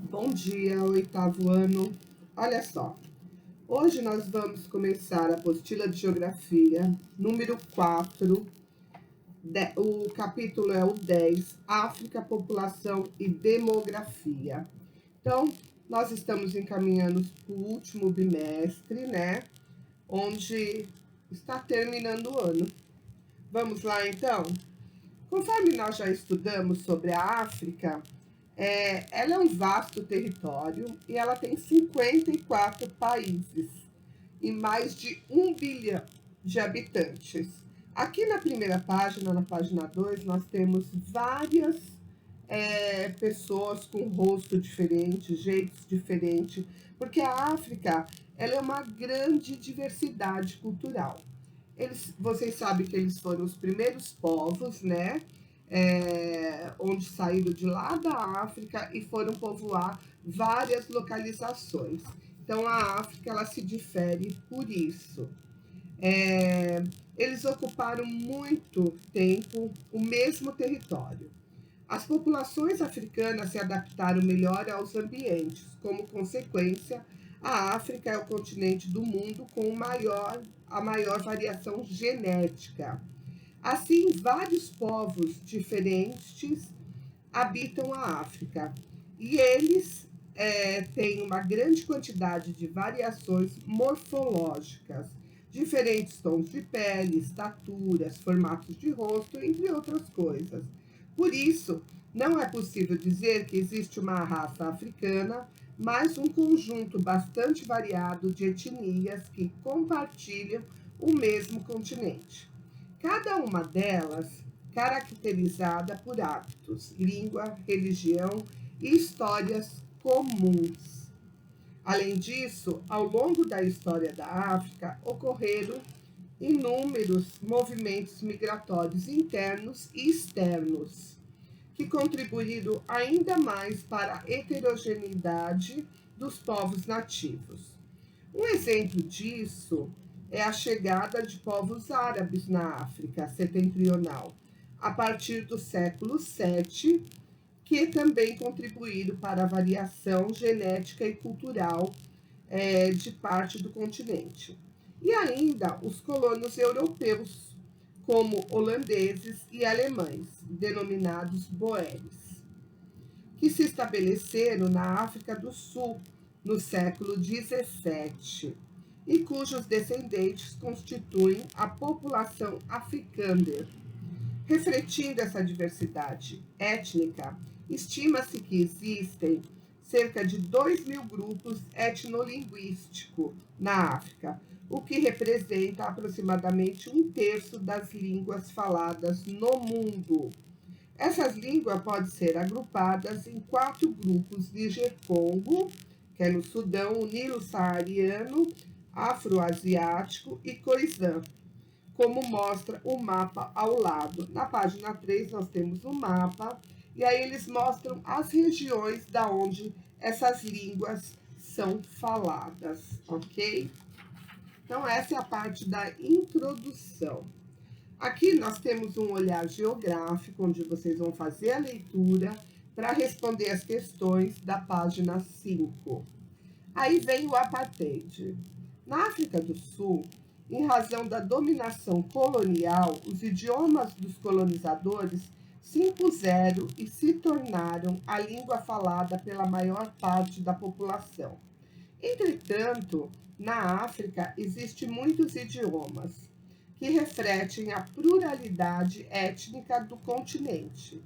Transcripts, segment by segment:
Bom dia, oitavo ano. Olha só, hoje nós vamos começar a apostila de geografia, número 4. O capítulo é o 10, África, População e Demografia. Então, nós estamos encaminhando para o último bimestre, né? Onde está terminando o ano. Vamos lá, então? Conforme nós já estudamos sobre a África, ela é um vasto território e ela tem 54 países e mais de 1 bilhão de habitantes. Aqui na primeira página, na página 2, nós temos várias pessoas com rosto diferente, jeitos diferentes, porque a África ela é uma grande diversidade cultural. Vocês sabem que eles foram os primeiros povos, né? Onde saíram de lá da África e foram povoar várias localizações. Então a África ela se difere por isso. Eles ocuparam muito tempo o mesmo território. As populações africanas se adaptaram melhor aos ambientes. Como consequência, a África é o continente do mundo com a maior variação genética. Assim, vários povos diferentes habitam a África e eles têm uma grande quantidade de variações morfológicas, diferentes tons de pele, estaturas, formatos de rosto, entre outras coisas. Por isso, não é possível dizer que existe uma raça africana, mas um conjunto bastante variado de etnias que compartilham o mesmo continente. Cada uma delas caracterizada por hábitos, língua, religião e histórias comuns. Além disso, ao longo da história da África, ocorreram inúmeros movimentos migratórios internos e externos, que contribuíram ainda mais para a heterogeneidade dos povos nativos. Um exemplo disso é a chegada de povos árabes na África setentrional, a partir do século VII, que também contribuíram para a variação genética e cultural de parte do continente. E ainda os colonos europeus, como holandeses e alemães, denominados boeres, que se estabeleceram na África do Sul no século XVII e cujos descendentes constituem a população africânder. Refletindo essa diversidade étnica, estima-se que existem cerca de 2.000 grupos etnolinguísticos na África, o que representa aproximadamente 1/3 das línguas faladas no mundo. Essas línguas podem ser agrupadas em 4 grupos: Níger-Congo, que é no Sudão, o Nilo-Saariano, Afroasiático e Khoisan, como mostra o mapa ao lado. Na página 3 nós temos um mapa, e aí eles mostram as regiões da onde essas línguas são faladas, ok? Então essa é a parte da introdução. Aqui nós temos um olhar geográfico, onde vocês vão fazer a leitura para responder as questões da página 5. Aí vem o apartheid. Na África do Sul, em razão da dominação colonial, os idiomas dos colonizadores se impuseram e se tornaram a língua falada pela maior parte da população. Entretanto, na África existem muitos idiomas que refletem a pluralidade étnica do continente.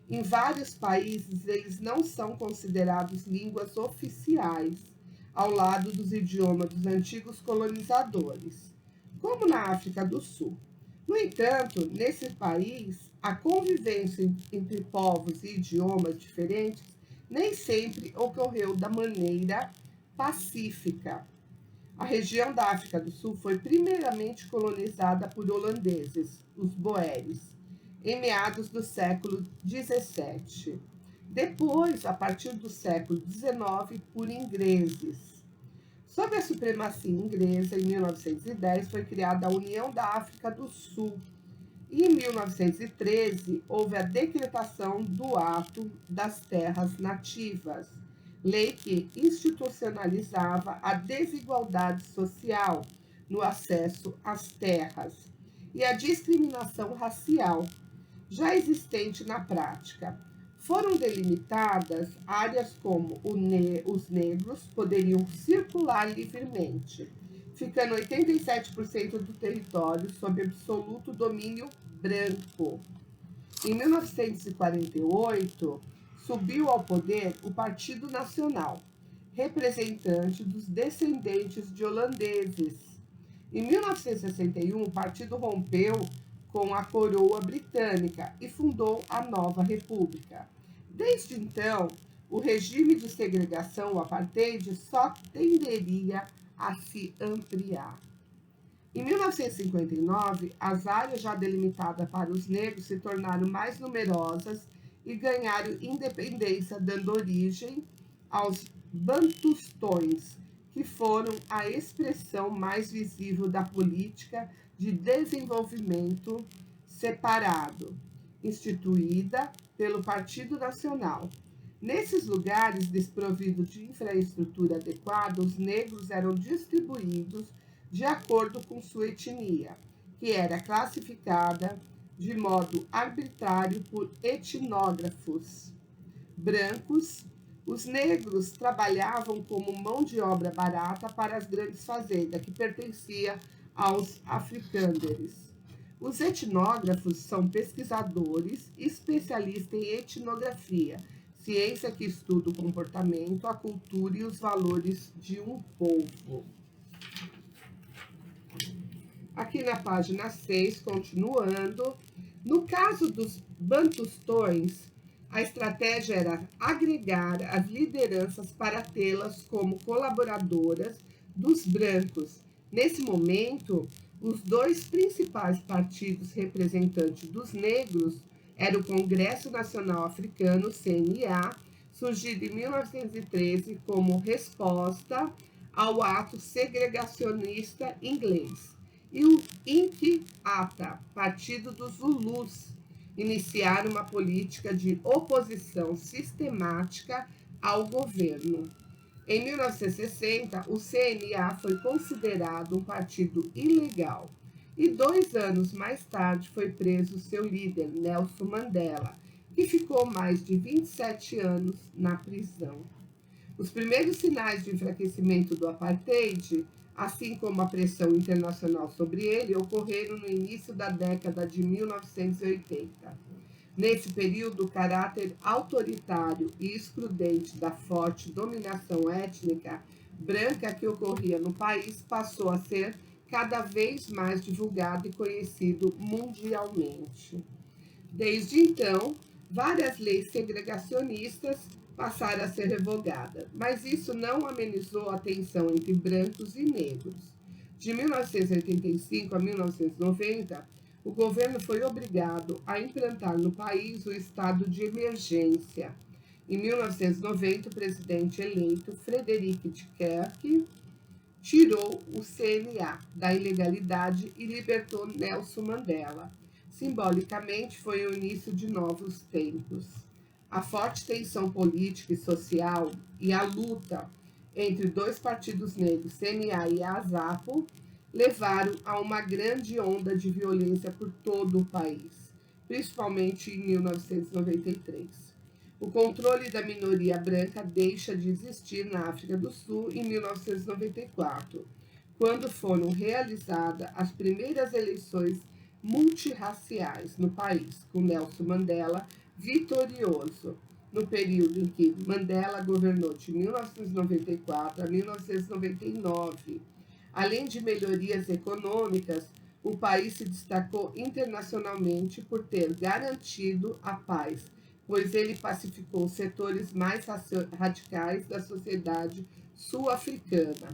Em vários países, eles não são considerados línguas oficiais, ao lado dos idiomas dos antigos colonizadores, como na África do Sul. No entanto, nesse país, a convivência entre povos e idiomas diferentes nem sempre ocorreu da maneira pacífica. A região da África do Sul foi primeiramente colonizada por holandeses, os boeres, em meados do século XVII. Depois, a partir do século XIX, por ingleses. Sob a supremacia inglesa, em 1910, foi criada a União da África do Sul. E em 1913, houve a decretação do Ato das Terras Nativas. lei que institucionalizava a desigualdade social no acesso às terras e a discriminação racial, já existente na prática. Foram delimitadas áreas como os negros poderiam circular livremente, ficando 87% do território sob absoluto domínio branco. Em 1948, subiu ao poder o Partido Nacional, representante dos descendentes de holandeses. Em 1961, o partido rompeu com a coroa britânica e fundou a nova república. Desde então, o regime de segregação, o apartheid, só tenderia a se ampliar. Em 1959, as áreas já delimitadas para os negros se tornaram mais numerosas e ganharam independência, dando origem aos bantustões, que foram a expressão mais visível da política de desenvolvimento separado, instituída pelo Partido Nacional. Nesses lugares desprovidos de infraestrutura adequada, os negros eram distribuídos de acordo com sua etnia, que era classificada de modo arbitrário por etnógrafos brancos. Os negros trabalhavam como mão de obra barata para as grandes fazendas, que pertenciam aos africânderes. Os etnógrafos são pesquisadores especialistas em etnografia, ciência que estuda o comportamento, a cultura e os valores de um povo. Aqui na página 6, continuando, no caso dos bantustões, a estratégia era agregar as lideranças para tê-las como colaboradoras dos brancos. Nesse momento, os dois principais partidos representantes dos negros eram o Congresso Nacional Africano, CNA, surgido em 1913 como resposta ao ato segregacionista inglês, e o Inkatha, Partido dos Zulus, iniciaram uma política de oposição sistemática ao governo. Em 1960, o CNA foi considerado um partido ilegal e 2 anos mais tarde foi preso seu líder, Nelson Mandela, que ficou mais de 27 anos na prisão. Os primeiros sinais de enfraquecimento do apartheid, assim como a pressão internacional sobre ele, ocorreram no início da década de 1980. Nesse período, o caráter autoritário e excludente da forte dominação étnica branca que ocorria no país passou a ser cada vez mais divulgado e conhecido mundialmente. Desde então, várias leis segregacionistas passaram a ser revogadas, mas isso não amenizou a tensão entre brancos e negros. De 1985 a 1990, o governo foi obrigado a implantar no país o estado de emergência. Em 1990, o presidente eleito, Frederic de Klerk, tirou o CNA da ilegalidade e libertou Nelson Mandela. Simbolicamente, foi o início de novos tempos. A forte tensão política e social e a luta entre dois partidos negros, CNA e ASAPO, levaram a uma grande onda de violência por todo o país, principalmente em 1993. O controle da minoria branca deixa de existir na África do Sul em 1994, quando foram realizadas as primeiras eleições multirraciais no país, com Nelson Mandela vitorioso, no período em que Mandela governou de 1994 a 1999. Além de melhorias econômicas, o país se destacou internacionalmente por ter garantido a paz, pois ele pacificou os setores mais radicais da sociedade sul-africana.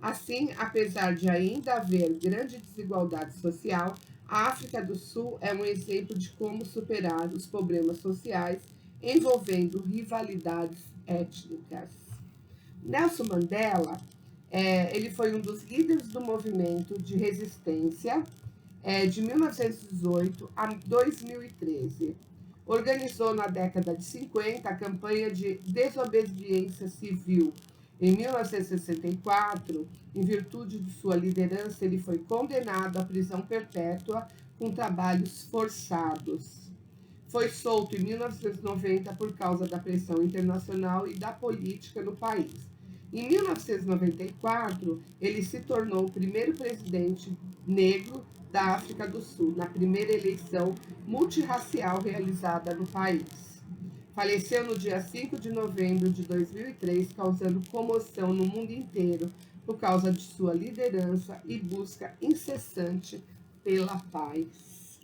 Assim, apesar de ainda haver grande desigualdade social, a África do Sul é um exemplo de como superar os problemas sociais envolvendo rivalidades étnicas. Nelson Mandela, ele foi um dos líderes do movimento de resistência de 1918 a 2013. Organizou na década de 50 a campanha de desobediência civil. Em 1964, em virtude de sua liderança, ele foi condenado à prisão perpétua com trabalhos forçados. Foi solto em 1990 por causa da pressão internacional e da política no país. Em 1994, ele se tornou o primeiro presidente negro da África do Sul, na primeira eleição multirracial realizada no país. Faleceu no dia 5 de novembro de 2003, causando comoção no mundo inteiro por causa de sua liderança e busca incessante pela paz.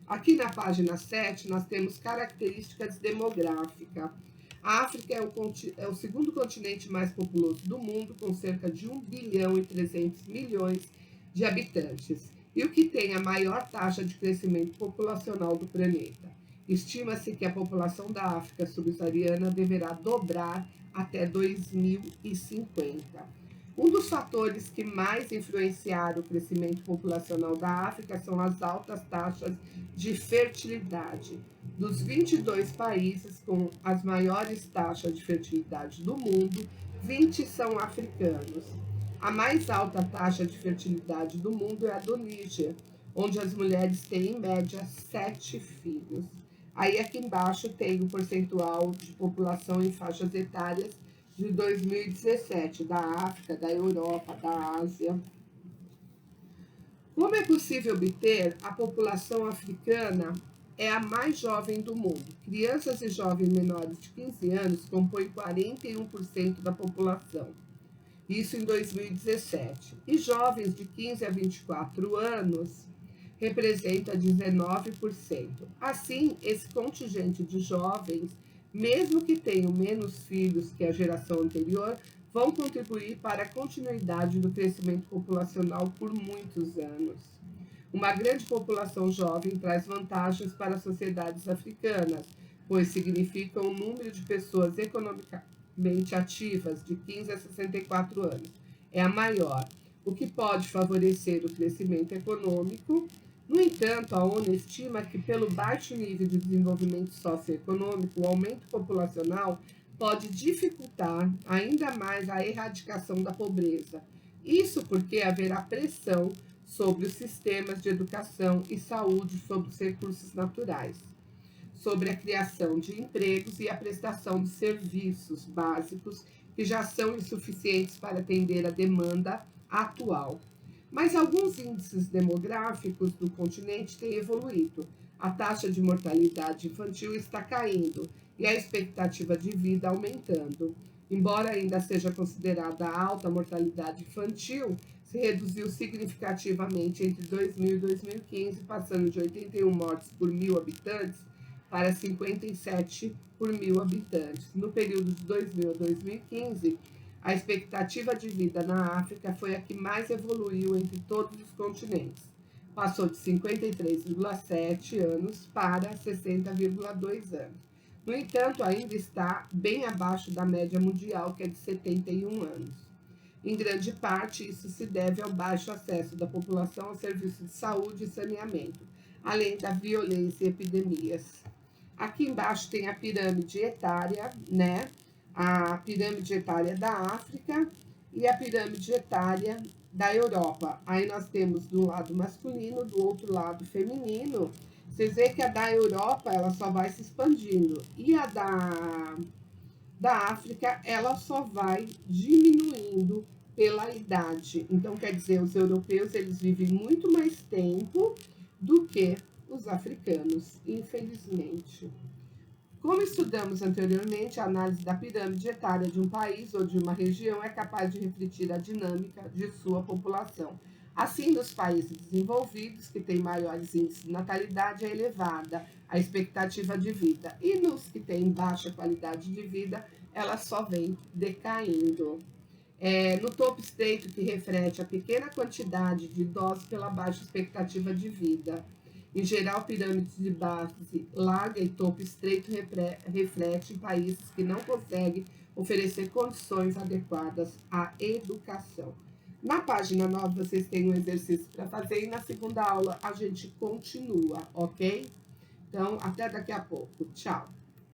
Aqui na página 7, nós temos características demográficas. A África é o segundo continente mais populoso do mundo, com cerca de 1 bilhão e 300 milhões de habitantes, e o que tem a maior taxa de crescimento populacional do planeta. Estima-se que a população da África subsaariana deverá dobrar até 2050. Um dos fatores que mais influenciaram o crescimento populacional da África são as altas taxas de fertilidade. Dos 22 países com as maiores taxas de fertilidade do mundo, 20 são africanos. A mais alta taxa de fertilidade do mundo é a do Níger, onde as mulheres têm, em média, 7 filhos. Aí aqui embaixo tem o percentual de população em faixas etárias de 2017, da África, da Europa, da Ásia. Como é possível obter, a população africana é a mais jovem do mundo. Crianças e jovens menores de 15 anos compõem 41% da população. Isso em 2017. E jovens de 15 a 24 anos representa 19%. Assim, esse contingente de jovens, mesmo que tenham menos filhos que a geração anterior, vão contribuir para a continuidade do crescimento populacional por muitos anos. Uma grande população jovem traz vantagens para as sociedades africanas, pois significa um número de pessoas economicamente ativas de 15 a 64 anos. É a maior, o que pode favorecer o crescimento econômico. No entanto, a ONU estima que, pelo baixo nível de desenvolvimento socioeconômico, o aumento populacional pode dificultar ainda mais a erradicação da pobreza. Isso porque haverá pressão sobre os sistemas de educação e saúde, sobre os recursos naturais, sobre a criação de empregos e a prestação de serviços básicos que já são insuficientes para atender a demanda atual. Mas alguns índices demográficos do continente têm evoluído. A taxa de mortalidade infantil está caindo e a expectativa de vida aumentando. Embora ainda seja considerada alta a mortalidade infantil, se reduziu significativamente entre 2000 e 2015, passando de 81 mortes por 1.000 habitantes para 57 por 1.000 habitantes. No período de 2000 a 2015, a expectativa de vida na África foi a que mais evoluiu entre todos os continentes. Passou de 53,7 anos para 60,2 anos. No entanto, ainda está bem abaixo da média mundial, que é de 71 anos. Em grande parte, isso se deve ao baixo acesso da população ao serviço de saúde e saneamento, além da violência e epidemias. Aqui embaixo tem a pirâmide etária, né? A pirâmide etária da África e a pirâmide etária da Europa. Aí nós temos do lado masculino, do outro lado feminino. Vocês veem que a da Europa, ela só vai se expandindo. E a da África, ela só vai diminuindo pela idade. Então, quer dizer, os europeus, eles vivem muito mais tempo do que os africanos, infelizmente. Como estudamos anteriormente, a análise da pirâmide etária de um país ou de uma região é capaz de refletir a dinâmica de sua população. Assim, nos países desenvolvidos, que têm maiores índices de natalidade, é elevada a expectativa de vida. E nos que têm baixa qualidade de vida, ela só vem decaindo. No topo estreito, que reflete a pequena quantidade de idosos pela baixa expectativa de vida. Em geral, pirâmides de base larga e topo estreito refletem países que não conseguem oferecer condições adequadas à educação. Na página 9, vocês têm um exercício para fazer e na segunda aula a gente continua, ok? Então, até daqui a pouco. Tchau.